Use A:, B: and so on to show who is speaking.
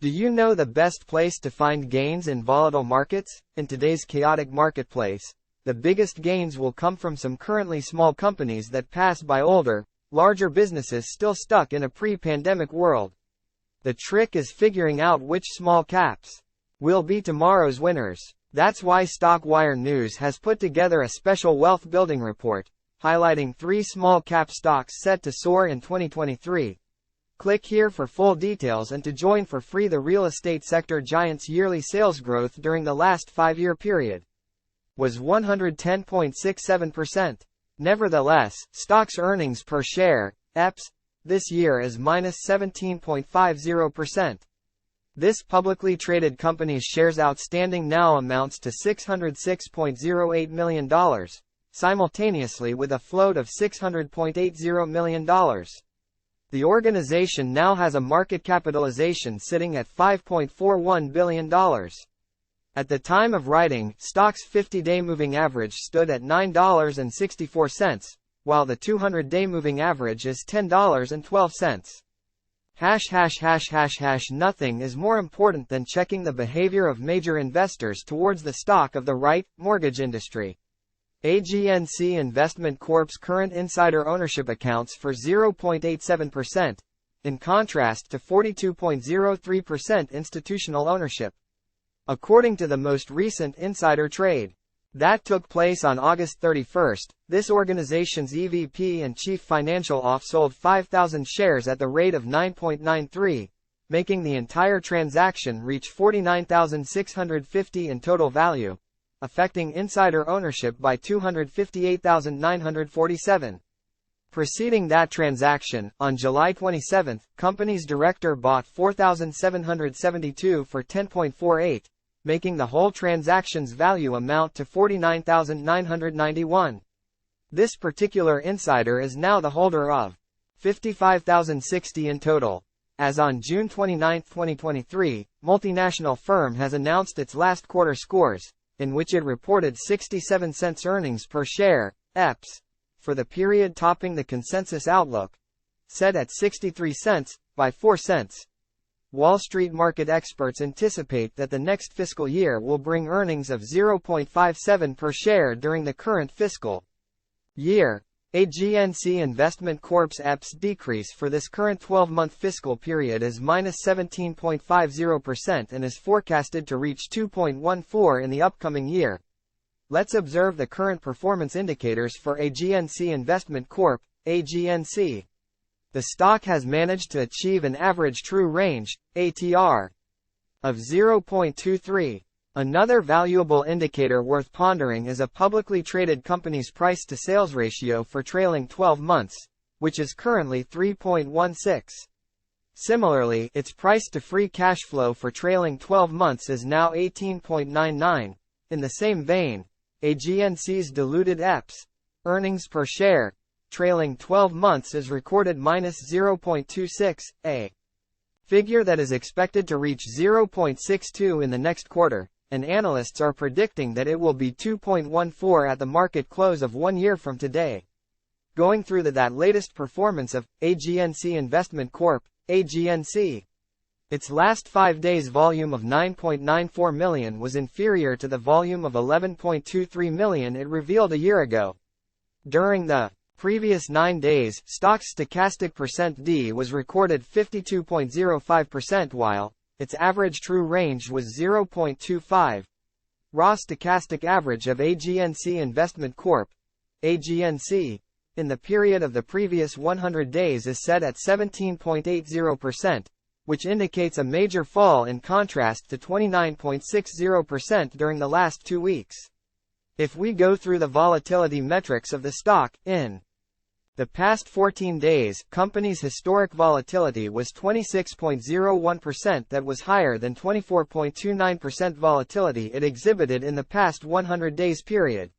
A: Do you know the best place to find gains in volatile markets? In today's chaotic marketplace, the biggest gains will come from some currently small companies that pass by older, larger businesses still stuck in a pre-pandemic world. The trick is figuring out which small caps will be tomorrow's winners. That's why StockWire News has put together a special wealth building report, highlighting 3 small cap stocks set to soar in 2023. Click here for full details and to join for free. The real estate sector giant's yearly sales growth during the last 5-year period was 110.67%. Nevertheless, stock's earnings per share, EPS, this year is minus 17.50%. This publicly traded company's shares outstanding now amounts to $606.08 million, simultaneously with a float of $600.80 million. The organization now has a market capitalization sitting at $5.41 billion. At the time of writing, stock's 50-day moving average stood at $9.64, while the 200-day moving average is $10.12. Nothing is more important than checking the behavior of major investors towards the stock of the right mortgage industry. AGNC Investment Corp's current insider ownership accounts for 0.87%, in contrast to 42.03% institutional ownership. According to the most recent insider trade that took place on August 31, this organization's EVP and Chief Financial Officer sold 5,000 shares at the rate of 9.93, making the entire transaction reach $49,650 in total value, affecting insider ownership by 258,947. Preceding that transaction, on July 27, company's director bought 4,772 for 10.48, making the whole transaction's value amount to $49,991. This particular insider is now the holder of 55,060 in total. As on June 29, 2023, multinational firm has announced its last quarter scores, in which it reported 67 cents earnings per share, EPS, for the period, topping the consensus outlook, set at 63 cents, by 4 cents. Wall Street market experts anticipate that the next fiscal year will bring earnings of 0.57 per share during the current fiscal year. AGNC Investment Corp's EPS decrease for this current 12-month fiscal period is minus 17.50% and is forecasted to reach 2.14 in the upcoming year. Let's observe the current performance indicators for AGNC Investment Corp AGNC. The stock has managed to achieve an average true range, ATR, of 0.23. Another valuable indicator worth pondering is a publicly traded company's price-to-sales ratio for trailing 12 months, which is currently 3.16. Similarly, its price-to-free cash flow for trailing 12 months is now 18.99. In the same vein, AGNC's diluted EPS, earnings per share, trailing 12 months is recorded minus 0.26, a figure that is expected to reach 0.62 in the next quarter, and analysts are predicting that it will be 2.14 at the market close of 1 year from today. Going through that latest performance of AGNC Investment Corp AGNC. Its last 5 days volume of 9.94 million was inferior to the volume of 11.23 million it revealed a year ago. During the previous 9 days, stock's stochastic %D was recorded 52.05%, while its average true range was 0.25. Raw stochastic average of AGNC Investment Corp AGNC in the period of the previous 100 days is set at 17.80%, which indicates a major fall in contrast to 29.60% during the last 2 weeks. If we go through the volatility metrics of the stock, in the past 14 days, company's historic volatility was 26.01%, that was higher than 24.29% volatility it exhibited in the past 100 days period.